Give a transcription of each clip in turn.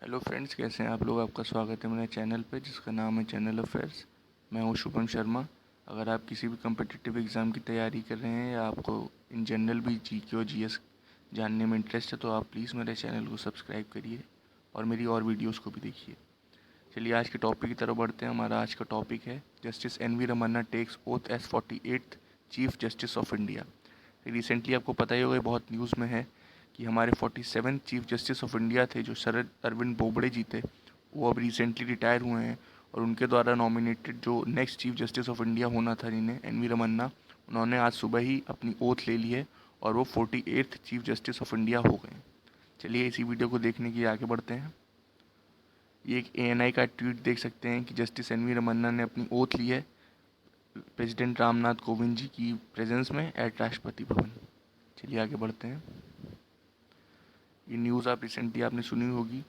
Hello friends, कैसे हैं आप लोग। आपका स्वागत है मेरे चैनल पे जिसका नाम है चैनल अफेयर्स। मैं हूं शुभम शर्मा। अगर आप किसी भी कम्पिटिटिव एग्ज़ाम की तैयारी कर रहे हैं या आपको इन जनरल भी जीके और जीएस जानने में इंटरेस्ट है तो आप प्लीज़ मेरे चैनल को सब्सक्राइब करिए और मेरी और वीडियोज़ को भी देखिए। चलिए आज के टॉपिक की तरफ बढ़ते हैं। हमारा आज का टॉपिक है justice N V Ramana takes oath as 48th chief justice of India. Recently आपको पता ही होगा, बहुत न्यूज़ में है कि हमारे 47 चीफ जस्टिस ऑफ इंडिया थे जो शरद अरविंद बोबड़े जी थे, वो अब रिसेंटली रिटायर हुए हैं। और उनके द्वारा नॉमिनेटेड जो next chief justice of India होना था जिन्हें एन वी रमन्ना, उन्होंने आज सुबह ही अपनी ओथ ले ली है और वो 48th chief justice of India हो गए हैं। चलिए इसी वीडियो को देखने के लिए आगे बढ़ते हैं। ये एक एएनआई का ट्वीट देख सकते हैं कि जस्टिस एन वी रमन्ना ने अपनी ओथ ली है प्रेसिडेंट रामनाथ कोविंद जी की प्रेजेंस में एट राष्ट्रपति भवन। चलिए आगे बढ़ते हैं। ये न्यूज़ आप रिसेंटली आपने सुनी होगी।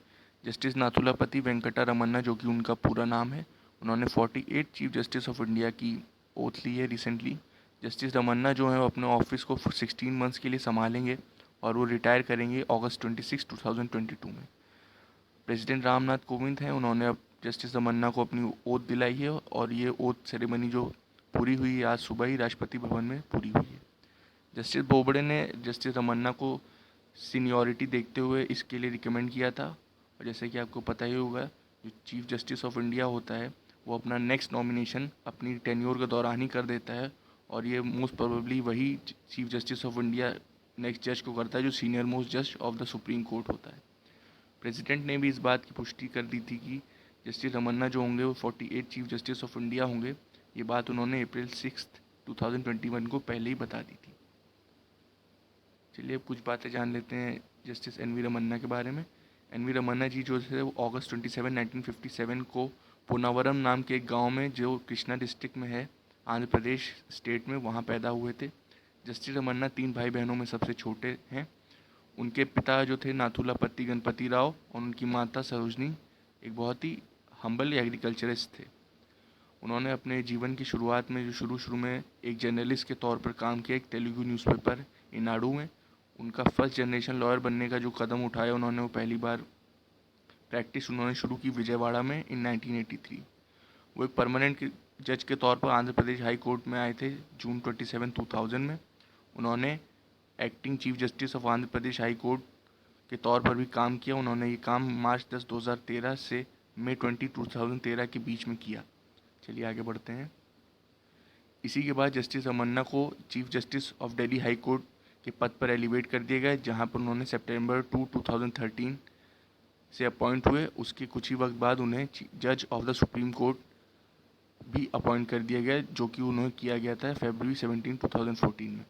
जस्टिस नाथुलापति वेंकटा रमन्ना, जो कि उनका पूरा नाम है, उन्होंने 48 चीफ जस्टिस ऑफ इंडिया की ओथ ली है रिसेंटली। जस्टिस रमन्ना जो है वो अपने ऑफिस को 16 मंथ्स के लिए संभालेंगे और वो रिटायर करेंगे अगस्त 26, 2022 में। प्रेसिडेंट रामनाथ कोविंद हैं, उन्होंने अब जस्टिस रमन्ना को अपनी ओथ दिलाई है और ये ओथ सेरेमनी जो पूरी हुई है आज सुबह ही राष्ट्रपति भवन में पूरी हुई है। जस्टिस बोबड़े ने जस्टिस रमन्ना को सीनियरिटी देखते हुए इसके लिए रिकमेंड किया था। और जैसे कि आपको पता ही होगा, जो चीफ जस्टिस ऑफ इंडिया होता है वो अपना नेक्स्ट नॉमिनेशन अपनी टेन्योर के दौरान ही कर देता है और ये मोस्ट प्रोबेबली वही chief justice of India next जज को करता है जो सीनियर मोस्ट जज ऑफ द सुप्रीम कोर्ट होता है। प्रेसिडेंट ने भी इस बात की पुष्टि कर दी थी कि जस्टिस रमन्ना जो होंगे वो 48 चीफ जस्टिस ऑफ इंडिया होंगे। ये बात उन्होंने अप्रैल 6, 2021 को पहले ही बता दी थी। चलिए अब कुछ बातें जान लेते हैं जस्टिस एन वी रमन्ना के बारे में। एन वी रमन्ना जी जो थे वो अगस्त 27, 1957 को पूनावरम नाम के एक गांव में जो कृष्णा डिस्ट्रिक्ट में है, आंध्र प्रदेश स्टेट में, वहां पैदा हुए थे। जस्टिस रमन्ना 3 भाई बहनों में सबसे छोटे हैं। उनके पिता जो थे नाथुलापति गणपति राव और उनकी माता सरोजनी एक बहुत ही हम्बल एग्रीकल्चरिस्ट थे। उन्होंने अपने जीवन की शुरुआत में जो शुरू में एक जर्नलिस्ट के तौर पर काम किया एक तेलुगु न्यूज़पेपर ईनाडू में। उनका फर्स्ट जनरेशन लॉयर बनने का जो कदम उठाया उन्होंने, वो पहली बार प्रैक्टिस उन्होंने शुरू की विजयवाड़ा में इन 1983। वो एक परमानेंट जज के तौर पर आंध्र प्रदेश हाई कोर्ट में आए थे जून 27, 2000 में। उन्होंने acting chief justice of Andhra Pradesh high court के तौर पर भी काम किया। उन्होंने ये काम मार्च 10, 2013 से मई 20, 2013 के बीच में किया। चलिए आगे बढ़ते हैं। इसी के बाद जस्टिस रमन्ना को chief justice of Delhi high court के पद पर एलिवेट कर दिया गया, जहां पर उन्होंने सितंबर 2, 2013 से अपॉइंट हुए। उसके कुछ ही वक्त बाद उन्हें जज ऑफ द सुप्रीम कोर्ट भी अपॉइंट कर दिया गया, जो कि उन्हें किया गया था फरवरी 17, 2014 में।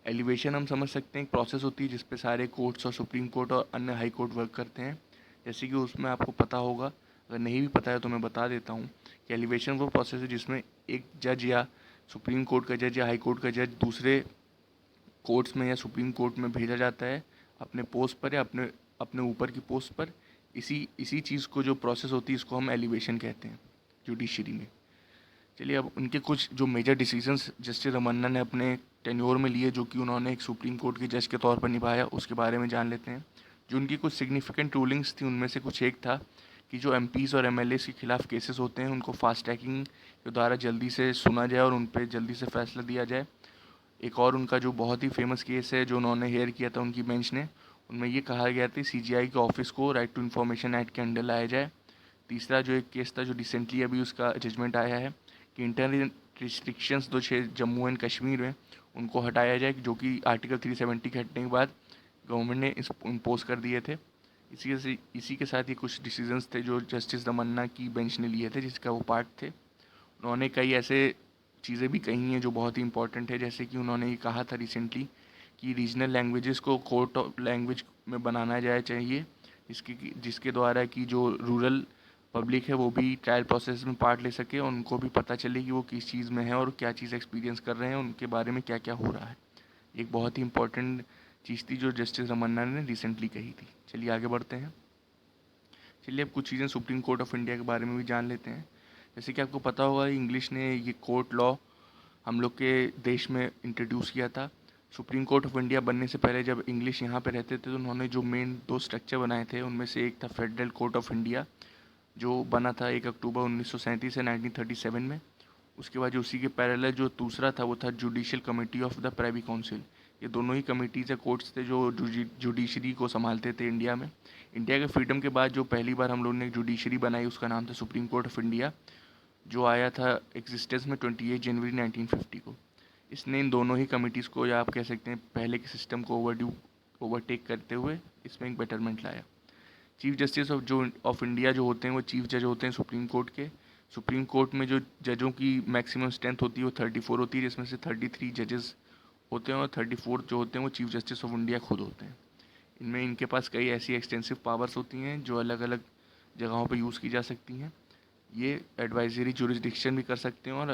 एलिवेशन हम समझ सकते हैं एक प्रोसेस होती है जिस पे सारे कोर्ट्स और सुप्रीम कोर्ट और अन्य हाई कोर्ट वर्क करते हैं। जैसे कि उसमें आपको पता होगा, अगर नहीं भी पता है तो मैं बता देता हूँ कि एलिवेशन वो प्रोसेस है जिसमें एक जज या सुप्रीम कोर्ट का जज या हाई कोर्ट का जज दूसरे कोर्ट्स में या सुप्रीम कोर्ट में भेजा जाता है अपने पोस्ट पर या अपने अपने ऊपर की पोस्ट पर। इसी इसी चीज़ को जो प्रोसेस होती है इसको हम एलिवेशन कहते हैं जुडिशरी में। चलिए अब उनके कुछ जो मेजर डिसीजंस जस्टिस रमन्ना ने अपने टेन्योर में लिए, जो कि उन्होंने एक सुप्रीम कोर्ट के जज के तौर पर निभाया, उसके बारे में जान लेते हैं। जो उनकी कुछ सिग्निफिकेंट रूलिंग्स थी उनमें से कुछ एक था कि जो एमपीज़ और एमएलएस के खिलाफ केसेस होते हैं उनको फास्ट ट्रैकिंग के द्वारा जल्दी से सुना जाए और उन पर जल्दी से फैसला दिया जाए। एक और उनका जो बहुत ही फेमस केस है जो उन्होंने हेयर किया था उनकी बेंच ने, उनमें ये कहा गया था सीजीआई के ऑफिस को राइट टू इन्फॉर्मेशन एक्ट के अंडर लाया जाए। तीसरा जो एक केस था जो रिसेंटली अभी उसका जजमेंट आया है कि इंटरनल रिस्ट्रिक्शंस जो जम्मू एंड कश्मीर में उनको हटाया जाए, जो कि आर्टिकल 370 के हटने के बाद गवर्नमेंट ने इस इम्पोज कर दिए थे। इसी के साथ ही कुछ डिसीजंस थे जो जस्टिस रमन्ना की बेंच ने लिए थे जिसका वो पार्ट थे। उन्होंने कई ऐसे चीज़ें भी कही हैं जो बहुत ही इंपॉर्टेंट है, जैसे कि उन्होंने ये कहा था रिसेंटली कि रीजनल लैंग्वेजेस को कोर्ट ऑफ लैंग्वेज में बनाना जाए चाहिए, जिसके द्वारा कि जो रूरल पब्लिक है वो भी ट्रायल प्रोसेस में पार्ट ले सके और उनको भी पता चले कि वो किस चीज़ में है और क्या चीज़ एक्सपीरियंस कर रहे हैं, उनके बारे में क्या क्या हो रहा है। एक बहुत ही इंपॉर्टेंट चीज़ थी जो जस्टिस रमन्ना ने रिसेंटली कही थी। चलिए आगे बढ़ते हैं। चलिए अब कुछ चीज़ें सुप्रीम कोर्ट ऑफ इंडिया के बारे में भी जान लेते हैं। जैसे कि आपको पता होगा इंग्लिश ने ये कोर्ट लॉ हम लोग के देश में इंट्रोड्यूस किया था। सुप्रीम कोर्ट ऑफ इंडिया बनने से पहले जब इंग्लिश यहाँ पे रहते थे तो उन्होंने जो मेन 2 स्ट्रक्चर बनाए थे उनमें से एक था फेडरल कोर्ट ऑफ इंडिया, जो बना था 1 अक्टूबर 1937 से 1937 में। उसके बाद जो उसी के पैरेलल जो दूसरा था वो था judicial committee of the privy council. ये दोनों ही कमेटीज या कोर्ट्स थे जो जुडिशरी को संभालते थे इंडिया में। इंडिया के फ्रीडम के बाद जो पहली बार हम लोगों ने जुडिशरी बनाई उसका नाम था सुप्रीम कोर्ट ऑफ इंडिया, जो आया था एग्जिस्टेंस में 28 जनवरी 1950 को। इसने इन दोनों ही कमिटीज़ को, या आप कह सकते हैं पहले के सिस्टम को ओवरटेक करते हुए इसमें एक बेटरमेंट लाया। चीफ जस्टिस ऑफ इंडिया जो होते हैं वो चीफ जज होते हैं सुप्रीम कोर्ट के। सुप्रीम कोर्ट में जो जजों की मैक्सिमम स्ट्रेंथ होती है वो 34 होती है, जिसमें से 33 जजेस होते हैं और 34 जो होते हैं वो चीफ जस्टिस ऑफ इंडिया खुद होते हैं। इनमें इनके पास कई ऐसी एक्सटेंसिव पावर्स होती हैं जो अलग अलग जगहों पर यूज़ की जा सकती हैं। ये एडवाइजरी जुरिस्डिक्शन भी कर सकते हैं और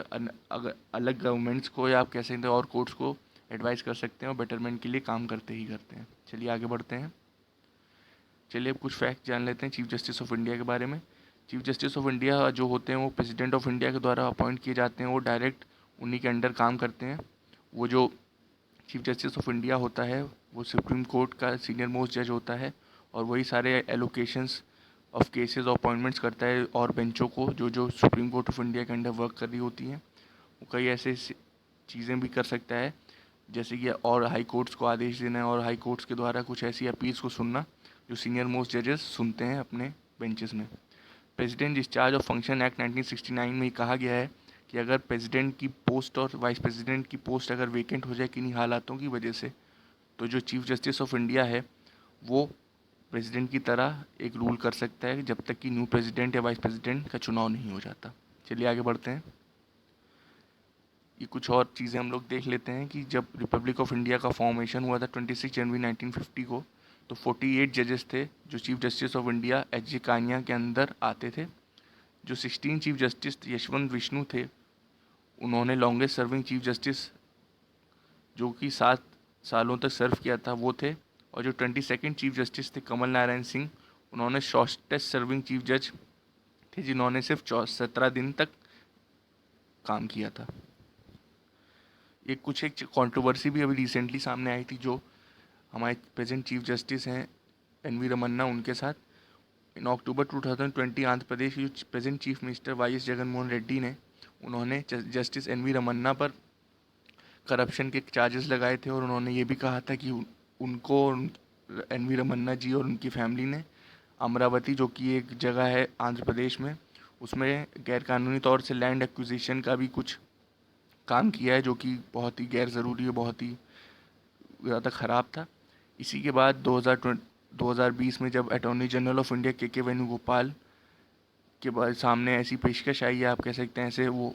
अगर अलग गवर्नमेंट्स को, या आप कह सकते हैं और कोर्ट्स को एडवाइस कर सकते हैं और बेटरमेंट के लिए काम करते ही करते हैं। चलिए आगे बढ़ते हैं। चलिए अब कुछ फैक्ट जान लेते हैं चीफ जस्टिस ऑफ इंडिया के बारे में। चीफ जस्टिस ऑफ इंडिया जो होते हैं वो प्रेसिडेंट ऑफ इंडिया के द्वारा अपॉइंट किए जाते हैं, वो डायरेक्ट उन्हीं के अंडर काम करते हैं। वो जो चीफ जस्टिस ऑफ इंडिया होता है वो सुप्रीम कोर्ट का सीनियर मोस्ट जज होता है और वही सारे एलोकेशंस ऑफ केसेस और अपॉइंटमेंट्स करता है और बेंचों को जो सुप्रीम कोर्ट ऑफ इंडिया के अंडर वर्क कर रही होती हैं। वो कई ऐसे चीज़ें भी कर सकता है, जैसे कि और हाई कोर्ट्स को आदेश देना और हाई कोर्ट्स के द्वारा कुछ ऐसी अपील्स को सुनना जो सीनियर मोस्ट जजेस सुनते हैं अपने बेंचेस में। President discharge of function act 1969 में कहा गया है कि अगर प्रेसिडेंट की पोस्ट और वाइस प्रेसिडेंट की पोस्ट अगर वेकेंट हो जाए किन्हीं हालातों की वजह से, तो जो चीफ जस्टिस ऑफ इंडिया है वो प्रेसिडेंट की तरह एक रूल कर सकता है जब तक कि न्यू प्रेसिडेंट या वाइस प्रेसिडेंट का चुनाव नहीं हो जाता। चलिए आगे बढ़ते हैं। ये कुछ और चीज़ें हम लोग देख लेते हैं कि जब रिपब्लिक ऑफ इंडिया का फॉर्मेशन हुआ था 26 जनवरी 1950 को, तो 48 जजेस थे जो chief justice of India H J. Kania के अंदर आते थे। जो 16 चीफ जस्टिस यशवंत विष्णु थे, उन्होंने लॉन्गेस्ट सर्विंग चीफ जस्टिस जो कि 7 सालों तक सर्व किया था वो थे। और जो 22nd चीफ जस्टिस थे कमल नारायण सिंह, उन्होंने शॉर्टेस्ट सर्विंग चीफ जज थे जिन्होंने सिर्फ 17 दिन तक काम किया था। एक कंट्रोवर्सी भी अभी रिसेंटली सामने आई थी जो हमारे प्रेजेंट चीफ जस्टिस हैं एन.वी. रमन्ना, उनके साथ। इन अक्टूबर 2020 आंध्र प्रदेश के जो present chief minister Y S. Jaganmohan Reddy ने, उन्होंने जस्टिस एन.वी. रमन्ना पर करप्शन के चार्जेस लगाए थे और उन्होंने ये भी कहा था कि उनको एन.वी. रमन्ना जी और उनकी फैमिली ने अमरावती, जो कि एक जगह है आंध्र प्रदेश में, उसमें गैरकानूनी तौर से लैंड एक्विजिशन का भी कुछ काम किया है जो कि बहुत ही गैर ज़रूरी है, बहुत ही ज़्यादा ख़राब था। इसी के बाद 2020 में जब अटॉर्नी जनरल ऑफ इंडिया के वेणुगोपाल के बाद सामने ऐसी पेशकश आई है, आप कह सकते हैं ऐसे वो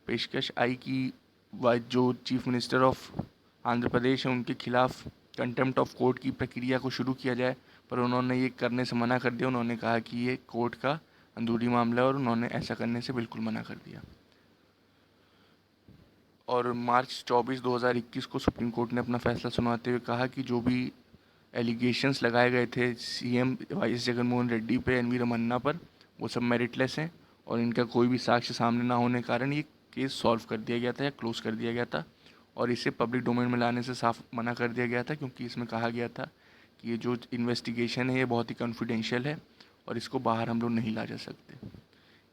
पेशकश आई कि जो chief minister of Andhra Pradesh है उनके खिलाफ कंटेम्प्ट ऑफ कोर्ट की प्रक्रिया को शुरू किया जाए, पर उन्होंने ये करने से मना कर दिया। उन्होंने कहा कि ये कोर्ट का अंदरूनी मामला है और उन्होंने ऐसा करने से बिल्कुल मना कर दिया। और मार्च 24, 2021 को सुप्रीम कोर्ट ने अपना फैसला सुनाते हुए कहा कि जो भी एलिगेशंस लगाए गए थे सीएम वाई.एस. जगनमोहन रेड्डी पे, एन.वी. रमन्ना पर, वो सब मेरिटलेस हैं और इनका कोई भी साक्ष्य सामने ना होने के कारण ये केस सॉल्व कर दिया गया था या क्लोज कर दिया गया था और इसे पब्लिक डोमेन में लाने से साफ मना कर दिया गया था, क्योंकि इसमें कहा गया था कि ये जो इन्वेस्टिगेशन है ये बहुत ही कॉन्फिडेंशियल है और इसको बाहर हम लोग नहीं ला जा सकते।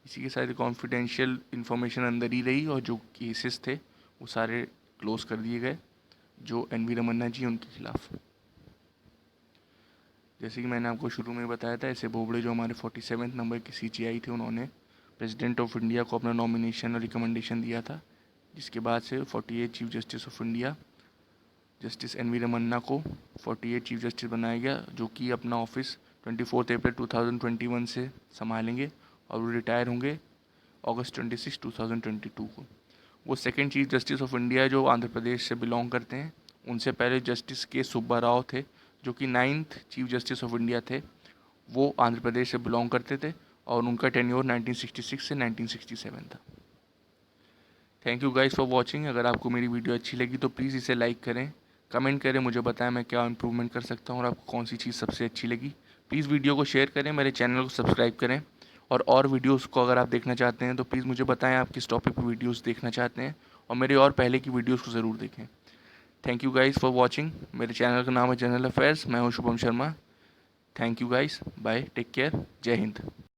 इसी के साथ कॉन्फिडेंशियल इन्फॉर्मेशन अंदर ही रही और जो केसेस थे वो सारे क्लोज कर दिए गए जो एन.वी. रमन्ना जी उनके खिलाफ। जैसे कि मैंने आपको शुरू में बताया था, ऐसे बोबड़े जो हमारे 47वें नंबर के CJI थे, उन्होंने प्रेसिडेंट ऑफ इंडिया को अपना नॉमिनेशन और रिकमेंडेशन दिया था, जिसके बाद से 48 chief justice of India justice N V. Ramana को 48 चीफ जस्टिस बनाया गया, जो कि अपना ऑफिस 24 अप्रैल 2021 से संभालेंगे और वो रिटायर होंगे अगस्त 26, 2022 को। वो second chief justice of India जो आंध्र प्रदेश से बिलोंग करते हैं। उनसे पहले जस्टिस के सुब्बा राव थे जो कि 9th chief justice of India थे, वो आंध्र प्रदेश से बिलोंग करते थे और उनका टेन्योर 1966 से 1967 था। Thank you guys for watching. अगर आपको मेरी वीडियो अच्छी लगी तो प्लीज़ इसे लाइक करें, कमेंट करें, मुझे बताएं मैं क्या इंप्रूवमेंट कर सकता हूँ और आपको कौन सी चीज़ सबसे अच्छी लगी। प्लीज़ वीडियो को शेयर करें, मेरे चैनल को सब्सक्राइब करें और वीडियोस को अगर आप देखना चाहते हैं तो प्लीज़ मुझे बताएं आप किस टॉपिक पर वीडियोस देखना चाहते हैं और मेरे और पहले की वीडियोस को ज़रूर देखें। Thank you guys for watching. मेरे चैनल का नाम है जनरल अफेयर्स। मैं हूँ Shubham Sharma. Thank you guys, bye, take care, जय हिंद।